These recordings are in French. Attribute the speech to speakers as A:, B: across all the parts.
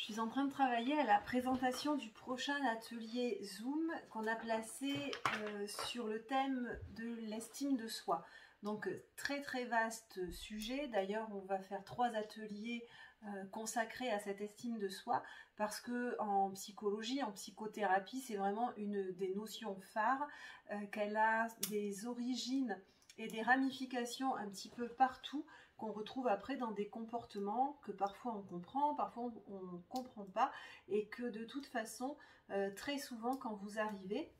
A: Je suis en train de travailler à la présentation du prochain atelier Zoom qu'on a placé sur le thème de l'estime de soi. Donc très vaste sujet. D'ailleurs, on va faire 3 ateliers consacrés à cette estime de soi parce que en psychologie, en psychothérapie, c'est vraiment une des notions phares, qu'elle a des origines et des ramifications un petit peu partout, qu'on retrouve après dans des comportements que parfois on comprend, parfois on ne comprend pas, et que de toute façon, très souvent quand vous arrivez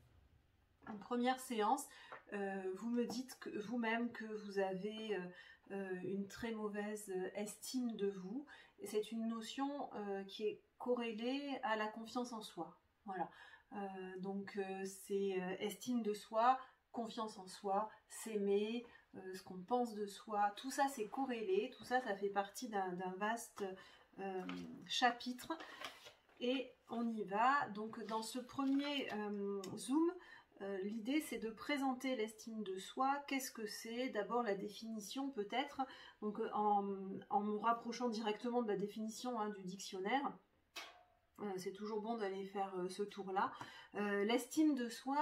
A: en première séance, vous me dites vous-même que vous avez une très mauvaise estime de vous, et c'est une notion qui est corrélée à la confiance en soi. Voilà, donc c'est estime de soi, confiance en soi, s'aimer, ce qu'on pense de soi, tout ça c'est corrélé, tout ça ça fait partie d'un vaste chapitre, et on y va. Donc dans ce premier Zoom, l'idée c'est de présenter l'estime de soi. Qu'est-ce que c'est? D'abord la définition peut-être, donc en me rapprochant directement de la définition du dictionnaire. C'est toujours bon d'aller faire ce tour-là. L'estime de soi,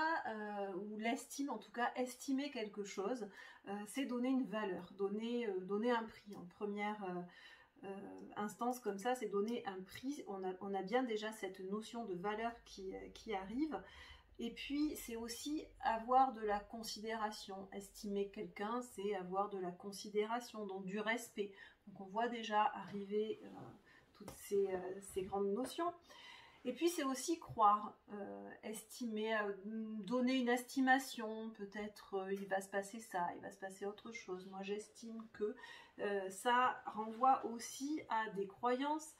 A: ou l'estime, en tout cas estimer quelque chose, c'est donner une valeur, donner un prix. En première instance comme ça, c'est donner un prix. On a bien déjà cette notion de valeur qui arrive. Et puis c'est aussi avoir de la considération. Estimer quelqu'un, c'est avoir de la considération, donc du respect. Donc on voit déjà arriver toutes ces grandes notions. Et puis c'est aussi croire, estimer, donner une estimation, peut-être il va se passer ça, il va se passer autre chose. Moi j'estime que ça renvoie aussi à des croyances,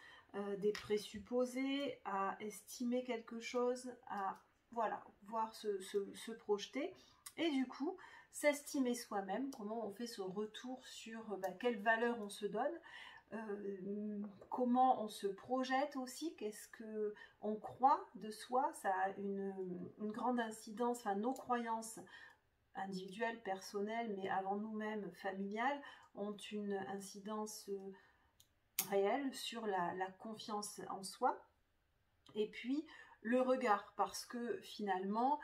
A: des présupposés, à estimer quelque chose, à voilà, voir se projeter. Et du coup, s'estimer soi-même, comment on fait ce retour sur quelle valeur on se donne, comment on se projette aussi, qu'est-ce que on croit de soi. Ça a une grande incidence, enfin nos croyances individuelles, personnelles, mais avant nous-mêmes familiales, ont une incidence réelle sur la confiance en soi. Et puis le regard, parce que finalement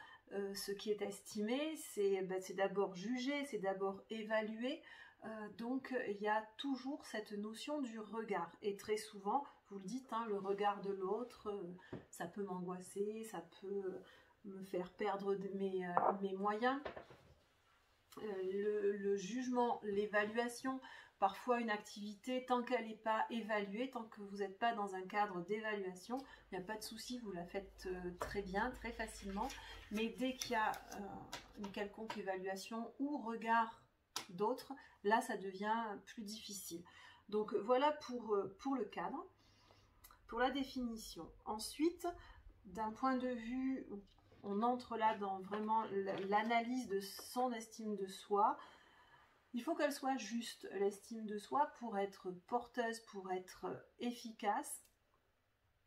A: ce qui est estimé, c'est d'abord juger, c'est d'abord évaluer. Donc il y a toujours cette notion du regard, et très souvent, vous le dites, le regard de l'autre, ça peut m'angoisser, ça peut me faire perdre mes moyens. Le jugement, l'évaluation, parfois une activité, tant qu'elle n'est pas évaluée, tant que vous n'êtes pas dans un cadre d'évaluation, il n'y a pas de souci, vous la faites très bien, très facilement, mais dès qu'il y a une quelconque évaluation ou regard d'autres, là ça devient plus difficile. Donc voilà pour le cadre, pour la définition. Ensuite, d'un point de vue, on entre là dans vraiment l'analyse de son estime de soi. Il faut qu'elle soit juste, l'estime de soi, pour être porteuse, pour être efficace.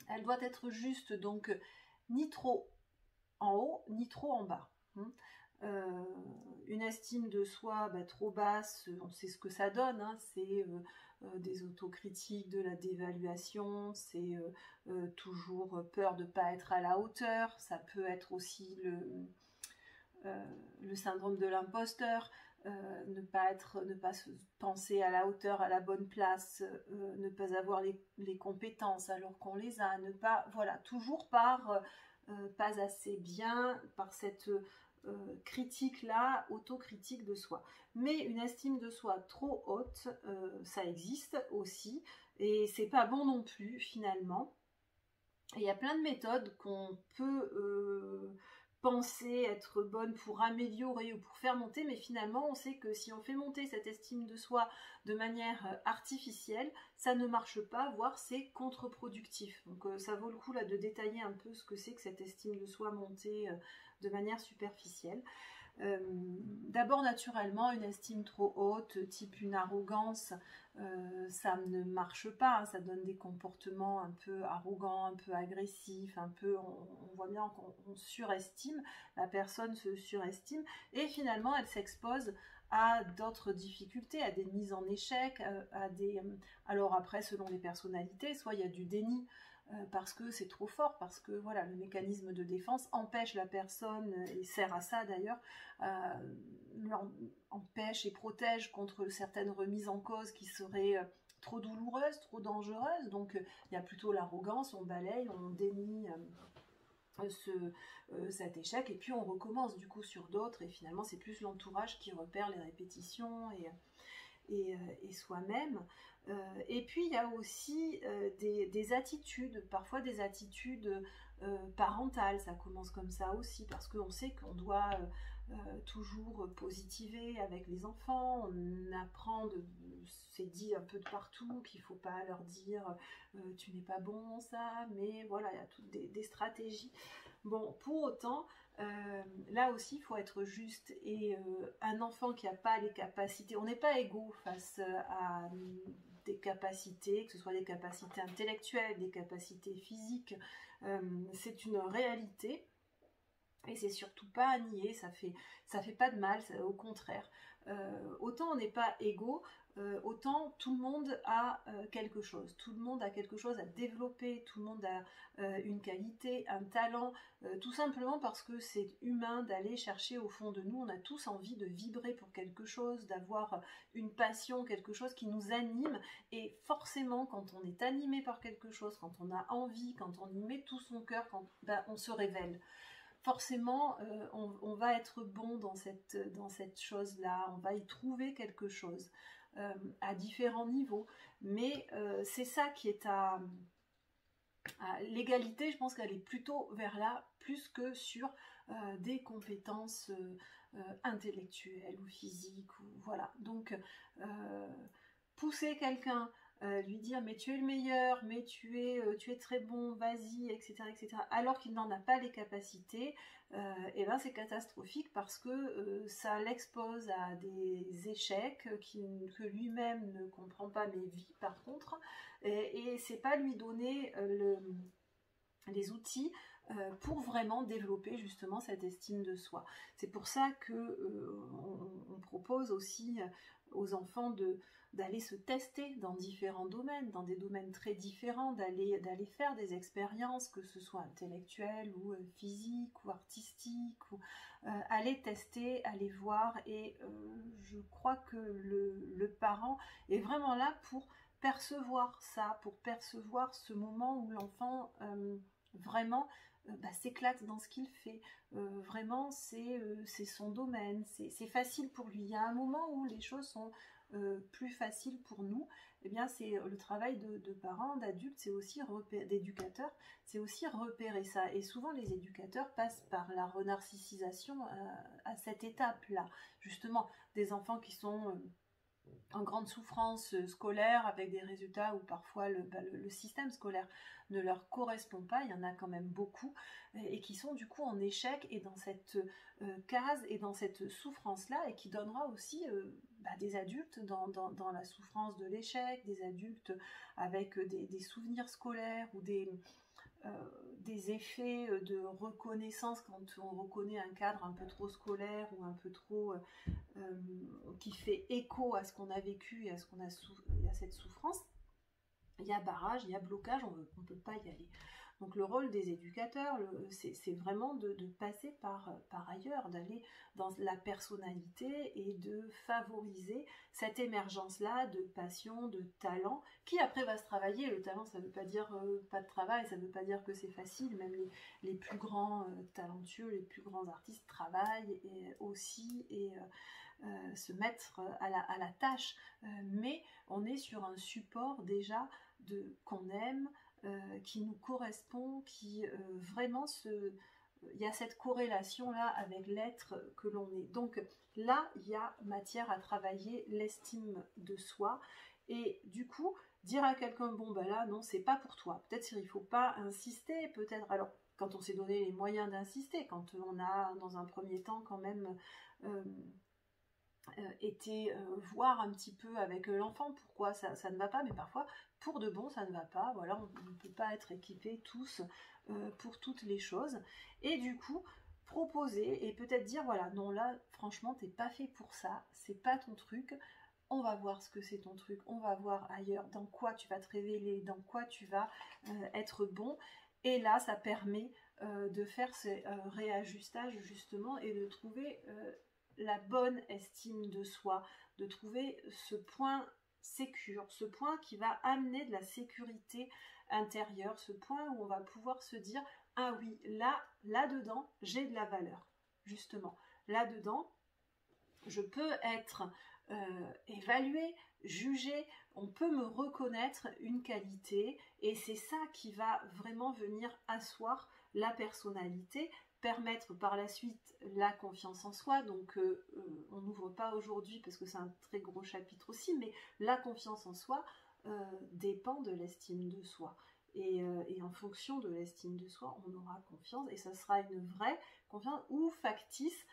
A: Elle doit être juste, donc ni trop en haut, ni trop en bas. Une estime de soi trop basse, on sait ce que ça donne, c'est des autocritiques, de la dévaluation, c'est toujours peur de ne pas être à la hauteur. Ça peut être aussi le syndrome de l'imposteur, ne pas se penser à la hauteur, à la bonne place, ne pas avoir les compétences alors qu'on les a, ne pas, voilà, toujours par pas assez bien, par cette critique-là, autocritique de soi. Mais une estime de soi trop haute, ça existe aussi, et c'est pas bon non plus finalement. Et il y a plein de méthodes qu'on peut penser être bonnes pour améliorer ou pour faire monter, mais finalement on sait que si on fait monter cette estime de soi de manière artificielle, ça ne marche pas, voire c'est contre-productif. Donc ça vaut le coup là de détailler un peu ce que c'est que cette estime de soi montée de manière superficielle. D'abord naturellement, une estime trop haute, type une arrogance, ça ne marche pas, ça donne des comportements un peu arrogants, un peu agressifs, un peu, on voit bien qu'on surestime, la personne se surestime, et finalement elle s'expose à d'autres difficultés, à des mises en échec, alors après selon les personnalités, soit il y a du déni, parce que c'est trop fort, parce que voilà, le mécanisme de défense empêche la personne, et sert à ça d'ailleurs, empêche et protège contre certaines remises en cause qui seraient trop douloureuses, trop dangereuses. Donc il y a plutôt l'arrogance, on balaye, on dénie cet échec, et puis on recommence du coup sur d'autres, et finalement c'est plus l'entourage qui repère les répétitions et soi-même. Et puis il y a aussi des attitudes, parfois des attitudes parentales, ça commence comme ça aussi, parce qu'on sait qu'on doit toujours positiver avec les enfants, on apprend, c'est dit un peu de partout, qu'il ne faut pas leur dire tu n'es pas bon ça, mais voilà, il y a toutes des stratégies. Bon, pour autant, là aussi, il faut être juste, et un enfant qui n'a pas les capacités, on n'est pas égaux face à des capacités, que ce soit des capacités intellectuelles, des capacités physiques, c'est une réalité, et c'est surtout pas à nier, ça fait pas de mal, au contraire. Autant on n'est pas égaux, autant tout le monde a quelque chose, tout le monde a quelque chose à développer, tout le monde a une qualité, un talent, tout simplement parce que c'est humain d'aller chercher au fond de nous, on a tous envie de vibrer pour quelque chose, d'avoir une passion, quelque chose qui nous anime, et forcément quand on est animé par quelque chose, quand on a envie, quand on y met tout son cœur, on se révèle. Forcément, on va être bon dans cette chose-là, on va y trouver quelque chose à différents niveaux. Mais c'est ça qui est à l'égalité, je pense qu'elle est plutôt vers là, plus que sur des compétences intellectuelles ou physiques. Voilà. Donc, pousser quelqu'un, lui dire mais tu es le meilleur, mais tu es très bon, vas-y, etc., etc., alors qu'il n'en a pas les capacités, et ben c'est catastrophique, parce que ça l'expose à des échecs que lui-même ne comprend pas, mais vit par contre, et c'est pas lui donner les outils pour vraiment développer justement cette estime de soi. C'est pour ça que on propose aussi aux enfants d'aller se tester dans différents domaines, dans des domaines très différents, d'aller faire des expériences, que ce soit intellectuelles ou physiques ou artistiques, ou aller tester, aller voir, et je crois que le parent est vraiment là pour percevoir ça, pour percevoir ce moment où l'enfant vraiment s'éclate dans ce qu'il fait, vraiment c'est son domaine, c'est facile pour lui. Il y a un moment où les choses sont plus faciles pour nous, et bien c'est le travail de parents, d'adultes, c'est aussi d'éducateurs, c'est aussi repérer ça, et souvent les éducateurs passent par la renarcissisation à cette étape-là, justement, des enfants qui sont en grande souffrance scolaire, avec des résultats où parfois le système scolaire ne leur correspond pas, il y en a quand même beaucoup, et qui sont du coup en échec et dans cette case et dans cette souffrance-là, et qui donnera aussi des adultes dans la souffrance de l'échec, des adultes avec des souvenirs scolaires ou des effets de reconnaissance quand on reconnaît un cadre un peu trop scolaire ou un peu trop qui fait écho à ce qu'on a vécu et à cette souffrance. Il y a barrage, il y a blocage, on ne peut pas y aller. Donc le rôle des éducateurs, c'est vraiment de passer par ailleurs, d'aller dans la personnalité et de favoriser cette émergence-là de passion, de talent, qui après va se travailler. Le talent, ça ne veut pas dire pas de travail, ça ne veut pas dire que c'est facile, même les plus grands talentueux, les plus grands artistes travaillent aussi, et se mettre à la tâche, mais on est sur un support déjà qu'on aime, qui nous correspond, qui vraiment il y a cette corrélation là avec l'être que l'on est. Donc là, il y a matière à travailler l'estime de soi, et du coup, dire à quelqu'un bon ben là non, c'est pas pour toi. Peut-être il faut pas insister, peut-être alors quand on s'est donné les moyens d'insister, quand on a dans un premier temps quand même été voir un petit peu avec l'enfant pourquoi ça ne va pas, mais parfois pour de bon ça ne va pas, voilà, on ne peut pas être équipés tous pour toutes les choses, et du coup proposer et peut-être dire voilà non là franchement t'es pas fait pour ça, c'est pas ton truc, on va voir ce que c'est ton truc, on va voir ailleurs dans quoi tu vas te révéler, dans quoi tu vas être bon. Et là, ça permet de faire ces réajustages justement et de trouver la bonne estime de soi, de trouver ce point sécure, ce point qui va amener de la sécurité intérieure, ce point où on va pouvoir se dire « Ah oui, là-dedans, j'ai de la valeur, justement. Là-dedans, je peux être évaluée, jugée, on peut me reconnaître une qualité et c'est ça qui va vraiment venir asseoir la personnalité, permettre par la suite la confiance en soi. Donc on n'ouvre pas aujourd'hui parce que c'est un très gros chapitre aussi, mais la confiance en soi dépend de l'estime de soi. Et en fonction de l'estime de soi, on aura confiance et ça sera une vraie confiance ou factice.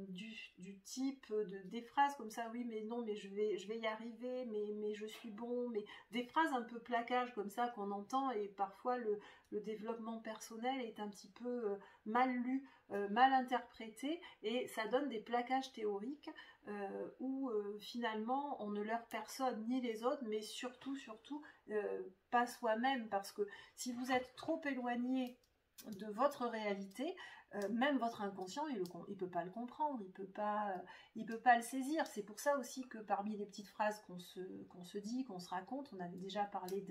A: Du type des phrases comme ça, oui mais non mais je vais y arriver, mais je suis bon, mais des phrases un peu plaquage comme ça qu'on entend et parfois le développement personnel est un petit peu mal lu, mal interprété et ça donne des plaquages théoriques où finalement on ne leurre personne ni les autres, mais surtout pas soi-même, parce que si vous êtes trop éloigné de votre réalité, même votre inconscient, il peut pas le comprendre, il peut pas le saisir. C'est pour ça aussi que parmi les petites phrases qu'on se dit, qu'on se raconte, on avait déjà parlé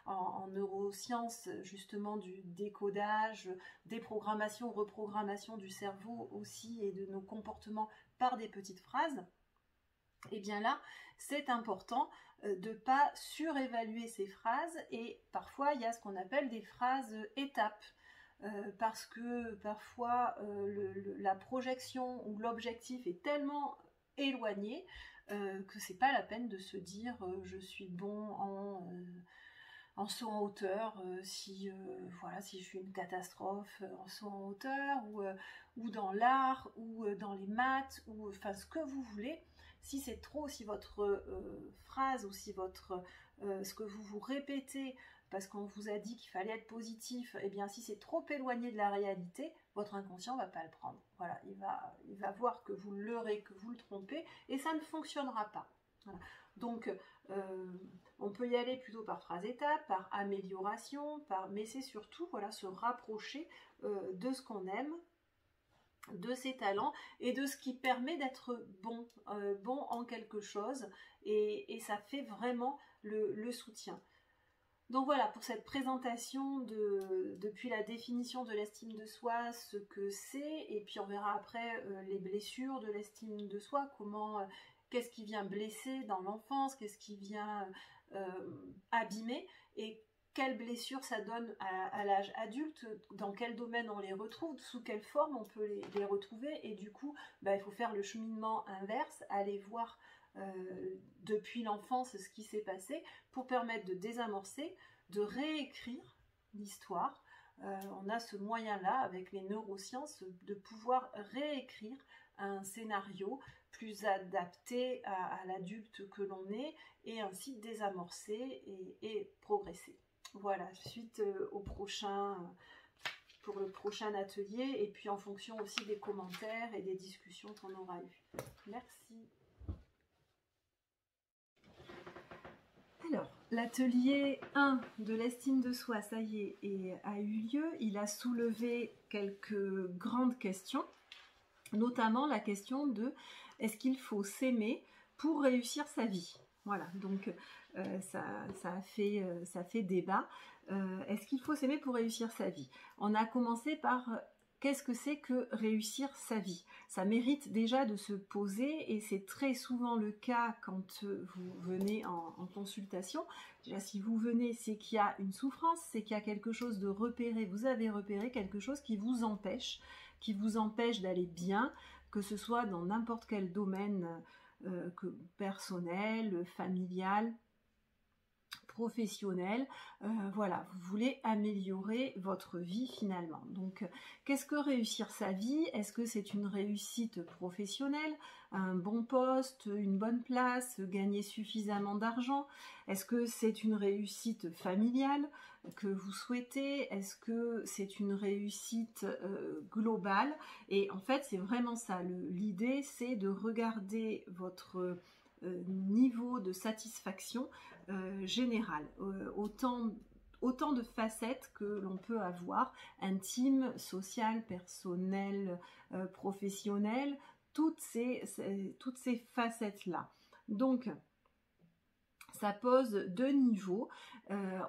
A: en neurosciences justement du décodage, déprogrammation, reprogrammation du cerveau aussi et de nos comportements par des petites phrases. Et bien là, c'est important de ne pas surévaluer ces phrases et parfois il y a ce qu'on appelle des phrases étapes. Parce que parfois la projection ou l'objectif est tellement éloigné que c'est pas la peine de se dire je suis bon en saut en hauteur si je suis une catastrophe en saut en hauteur ou dans l'art ou dans les maths ou enfin ce que vous voulez. Si c'est trop, si votre phrase ou si ce que vous répétez parce qu'on vous a dit qu'il fallait être positif, et bien si c'est trop éloigné de la réalité, votre inconscient va pas le prendre. Voilà, il va voir que vous le leurrez, que vous le trompez, et ça ne fonctionnera pas. Voilà. Donc, on peut y aller plutôt par phrase étape, par amélioration, mais c'est surtout se rapprocher de ce qu'on aime, de ses talents et de ce qui permet d'être bon en quelque chose, et ça fait vraiment le soutien. Donc voilà, pour cette présentation depuis la définition de l'estime de soi, ce que c'est, et puis on verra après les blessures de l'estime de soi, qu'est-ce qui vient blesser dans l'enfance, qu'est-ce qui vient abîmer, et quelles blessures ça donne à l'âge adulte, dans quel domaine on les retrouve, sous quelle forme on peut les retrouver, et du coup, il faut faire le cheminement inverse, aller voir depuis l'enfance ce qui s'est passé pour permettre de désamorcer, de réécrire l'histoire. On a ce moyen-là avec les neurosciences de pouvoir réécrire un scénario plus adapté à l'adulte que l'on est et ainsi désamorcer et progresser. Voilà, suite pour le prochain atelier et puis en fonction aussi des commentaires et des discussions qu'on aura eues. Merci. Alors, l'atelier 1 de l'estime de soi, ça y est, a eu lieu. Il a soulevé quelques grandes questions, notamment la question de est-ce qu'il faut s'aimer pour réussir sa vie? Voilà, donc ça fait débat. Est-ce qu'il faut s'aimer pour réussir sa vie? On a commencé par qu'est-ce que c'est que réussir sa vie? Ça mérite déjà de se poser et c'est très souvent le cas quand vous venez en consultation. Déjà, si vous venez, c'est qu'il y a une souffrance, c'est qu'il y a quelque chose de repéré. Vous avez repéré quelque chose qui vous empêche d'aller bien, que ce soit dans n'importe quel domaine personnel, familial, professionnel, voilà, vous voulez améliorer votre vie finalement. Donc, qu'est-ce que réussir sa vie? Est-ce que c'est une réussite professionnelle, un bon poste, une bonne place, gagner suffisamment d'argent? Est-ce que c'est une réussite familiale que vous souhaitez? Est-ce que c'est une réussite globale? Et en fait, c'est vraiment ça. L'idée, c'est de regarder votre niveau de satisfaction générale. Autant de facettes que l'on peut avoir, intime, sociale, personnelle, professionnelle, toutes ces facettes-là. Donc, ça pose deux niveaux.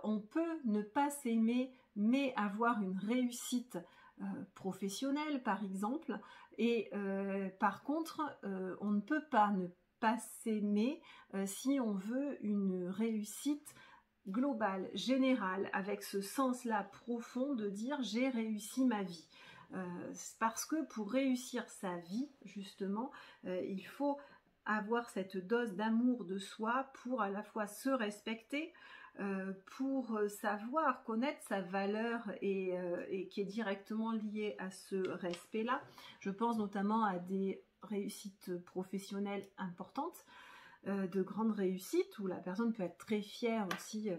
A: On peut ne pas s'aimer, mais avoir une réussite professionnelle, par exemple. Et par contre, on ne peut pas ne pas s'aimer si on veut une réussite globale, générale, avec ce sens-là profond de dire j'ai réussi ma vie. Parce que pour réussir sa vie, justement, il faut avoir cette dose d'amour de soi pour à la fois se respecter, pour savoir, connaître sa valeur et qui est directement liée à ce respect-là. Je pense notamment à des réussites professionnelles importantes, de grandes réussites où la personne peut être très fière aussi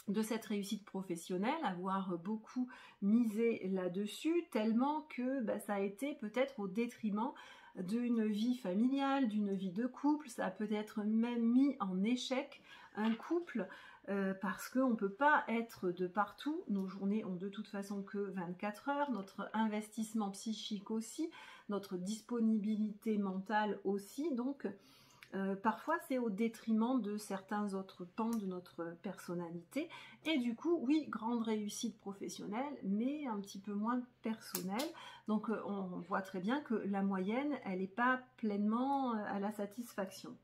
A: de cette réussite professionnelle, avoir beaucoup misé là-dessus, tellement que ça a été peut-être au détriment d'une vie familiale, d'une vie de couple. Ça a peut-être même mis en échec un couple parce qu'on ne peut pas être de partout. Nos journées ont de toute façon que 24 heures, notre investissement psychique aussi, notre disponibilité mentale aussi, donc parfois c'est au détriment de certains autres pans de notre personnalité et du coup oui, grande réussite professionnelle mais un petit peu moins personnelle. Donc on voit très bien que la moyenne elle n'est pas pleinement à la satisfaction.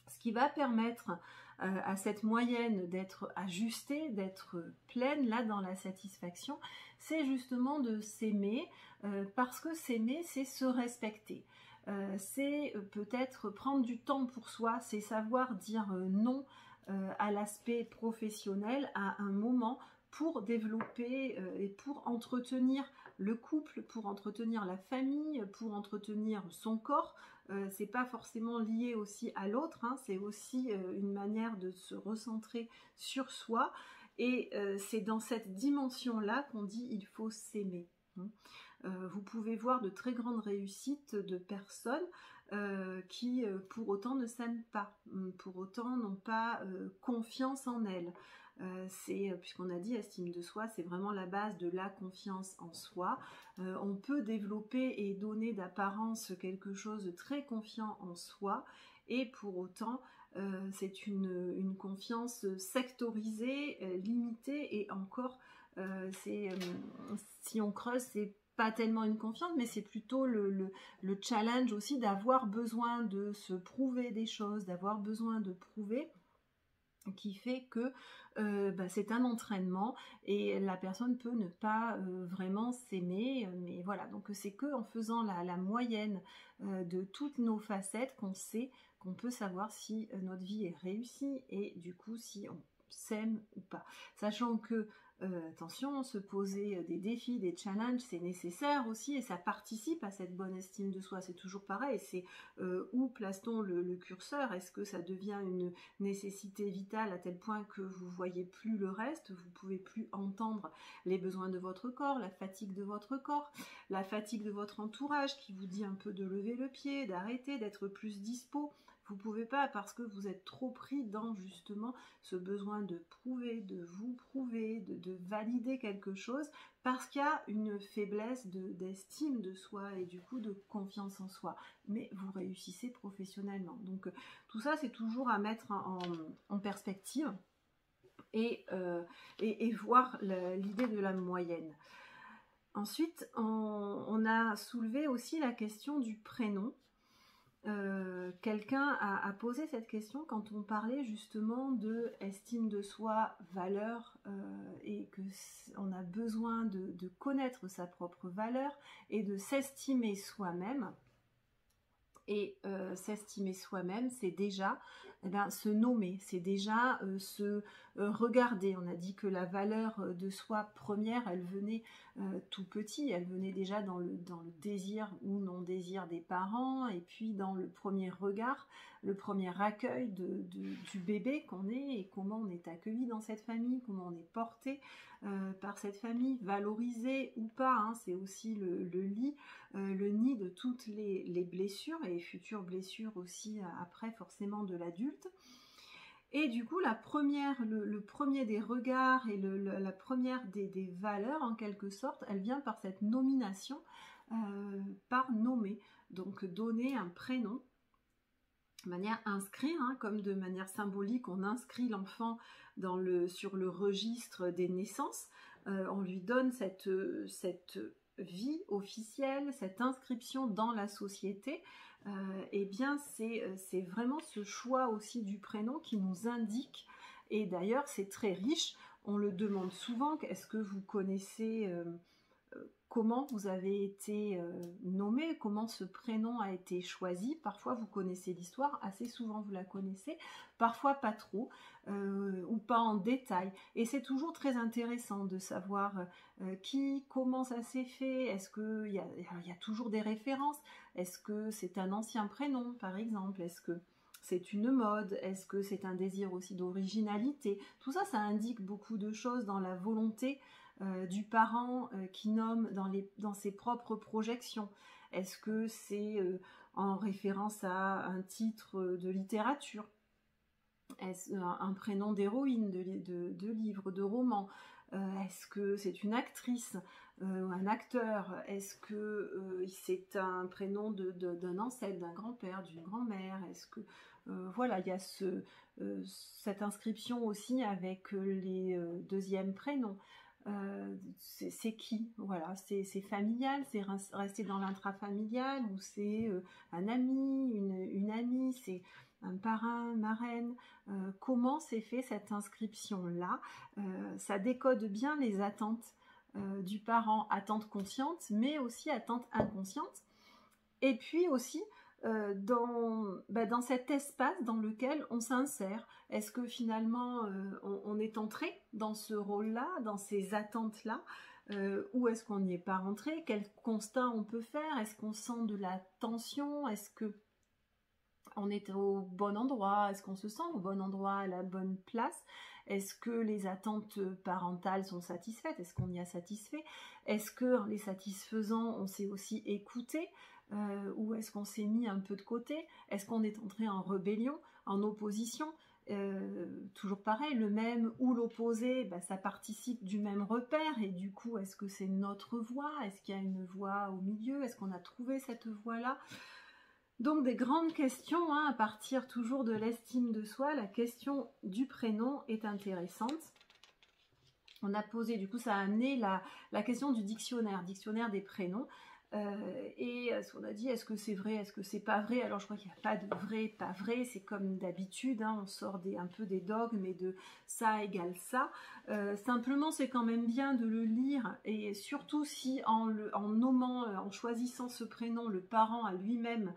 A: Ce qui va permettre à cette moyenne d'être ajustée, d'être pleine là dans la satisfaction, c'est justement de s'aimer parce que s'aimer c'est se respecter. C'est peut-être prendre du temps pour soi, c'est savoir dire non à l'aspect professionnel à un moment pour développer et pour entretenir le couple, pour entretenir la famille, pour entretenir son corps. C'est pas forcément lié aussi à l'autre, hein, c'est aussi une manière de se recentrer sur soi et c'est dans cette dimension-là qu'on dit il faut s'aimer. Vous pouvez voir de très grandes réussites de personnes qui pour autant ne s'aiment pas, pour autant n'ont pas confiance en elles. Puisqu'on a dit estime de soi, c'est vraiment la base de la confiance en soi. On peut développer et donner d'apparence quelque chose de très confiant en soi et pour autant c'est une confiance sectorisée, limitée et encore si on creuse, c'est pas tellement une confiance, mais c'est plutôt le challenge aussi d'avoir besoin de se prouver des choses, d'avoir besoin de prouver, qui fait que c'est un entraînement et la personne peut ne pas vraiment s'aimer, mais voilà, donc c'est que en faisant la moyenne de toutes nos facettes qu'on sait, qu'on peut savoir si notre vie est réussie et du coup si on s'aime ou pas, sachant que attention, se poser des défis, des challenges, c'est nécessaire aussi et ça participe à cette bonne estime de soi. C'est toujours pareil, c'est où place-t-on le curseur? Est-ce que ça devient une nécessité vitale à tel point que vous voyez plus le reste, vous pouvez plus entendre les besoins de votre corps, la fatigue de votre corps, la fatigue de votre entourage qui vous dit un peu de lever le pied, d'arrêter, d'être plus dispo? Vous pouvez pas parce que vous êtes trop pris dans justement ce besoin de prouver, de vous prouver, de valider quelque chose parce qu'il y a une faiblesse d'estime de soi et du coup de confiance en soi. Mais vous réussissez professionnellement. Donc tout ça c'est toujours à mettre en perspective et voir l'idée de la moyenne. Ensuite, on a soulevé aussi la question du prénom. Quelqu'un a posé cette question quand on parlait justement de estime de soi, valeur et que on a besoin de connaître sa propre valeur et de s'estimer soi-même. Et s'estimer soi-même, c'est déjà eh bien, se nommer, c'est déjà se regarder. On a dit que la valeur de soi première, elle venait tout petit, elle venait déjà dans le désir ou non-désir des parents, et puis dans le premier regard, le premier accueil du bébé qu'on est, et comment on est accueilli dans cette famille, comment on est porté par cette famille, valorisé ou pas, hein, c'est aussi le nid de toutes les blessures, et futures blessures aussi après forcément de l'adulte. Et du coup, le premier des regards et la première des valeurs, en quelque sorte, elle vient par cette nomination, par nommer. Donc, donner un prénom, de manière inscrite, hein, comme de manière symbolique, on inscrit l'enfant sur le registre des naissances. On lui donne cette vie officielle, cette inscription dans la société. Eh bien, c'est vraiment ce choix aussi du prénom qui nous indique, et d'ailleurs c'est très riche, on le demande souvent, est-ce que vous connaissez comment vous avez été nommé, comment ce prénom a été choisi. Parfois vous connaissez l'histoire, assez souvent vous la connaissez, parfois pas trop, ou pas en détail. Et c'est toujours très intéressant de savoir comment ça s'est fait. Est-ce qu'il y a toujours des références? Est-ce que c'est un ancien prénom, par exemple? Est-ce que c'est une mode? Est-ce que c'est un désir aussi d'originalité? Tout ça, ça indique beaucoup de choses dans la volonté du parent qui nomme dans ses propres projections. Est-ce que c'est en référence à un titre de littérature? Est-ce un prénom d'héroïne de livre, de roman? Est-ce que c'est une actrice, un acteur? Est-ce que c'est un prénom d'un ancêtre, d'un grand-père, d'une grand-mère? Est-ce que voilà, il y a cette inscription aussi avec les deuxièmes prénoms. C'est qui? Voilà, c'est familial, c'est resté dans l'intrafamilial, ou c'est un ami, une amie, c'est un parrain, marraine. Comment s'est fait cette inscription-là? Ça décode bien les attentes du parent, attentes conscientes, mais aussi attentes inconscientes. Et puis aussi dans cet espace dans lequel on s'insère. Est-ce que finalement on est entré dans ce rôle-là, dans ces attentes-là, ou est-ce qu'on n'y est pas rentré? Quel constat on peut faire? Est-ce qu'on sent de la tension? Est-ce que on est au bon endroit? Est-ce qu'on se sent au bon endroit, à la bonne place? Est-ce que les attentes parentales sont satisfaites? Est-ce qu'on y a satisfait? Est-ce que en les satisfaisant, on s'est aussi écouté? Ou est-ce qu'on s'est mis un peu de côté? Est-ce qu'on est entré en rébellion, en opposition? Toujours pareil, le même ou l'opposé, ça participe du même repère, et du coup, est-ce que c'est notre voix? Est-ce qu'il y a une voix au milieu? Est-ce qu'on a trouvé cette voix-là? Donc des grandes questions, hein, à partir toujours de l'estime de soi. La question du prénom est intéressante. On a posé, du coup ça a amené la question du dictionnaire des prénoms. Et ce qu'on a dit, est-ce que c'est vrai, est-ce que c'est pas vrai? Alors je crois qu'il n'y a pas de vrai, pas vrai, c'est comme d'habitude, hein, on sort un peu des dogmes et de ça égale ça. Simplement c'est quand même bien de le lire, et surtout si en nommant, en choisissant ce prénom, le parent a lui-même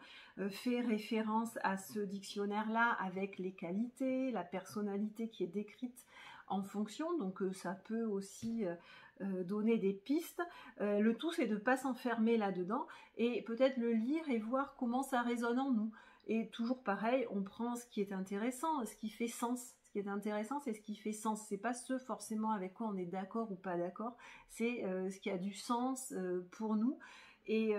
A: fait référence à ce dictionnaire-là avec les qualités, la personnalité qui est décrite en fonction, donc ça peut aussi donner des pistes. Le tout c'est de ne pas s'enfermer là-dedans, et peut-être le lire et voir comment ça résonne en nous. Et toujours pareil, on prend ce qui est intéressant, ce qui fait sens. Ce qui est intéressant, c'est ce qui fait sens. C'est pas ce forcément avec quoi on est d'accord ou pas d'accord, c'est ce qui a du sens pour nous. Et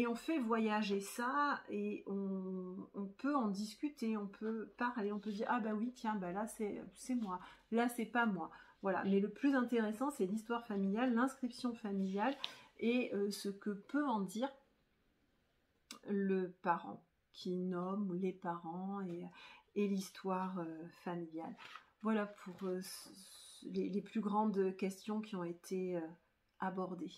A: on fait voyager ça, et on peut en discuter, on peut parler, on peut dire ah bah oui tiens, bah là c'est moi, là c'est pas moi. Voilà, mais le plus intéressant c'est l'histoire familiale, l'inscription familiale, et ce que peut en dire le parent qui nomme, ou les parents, et l'histoire familiale. Voilà pour les plus grandes questions qui ont été abordées.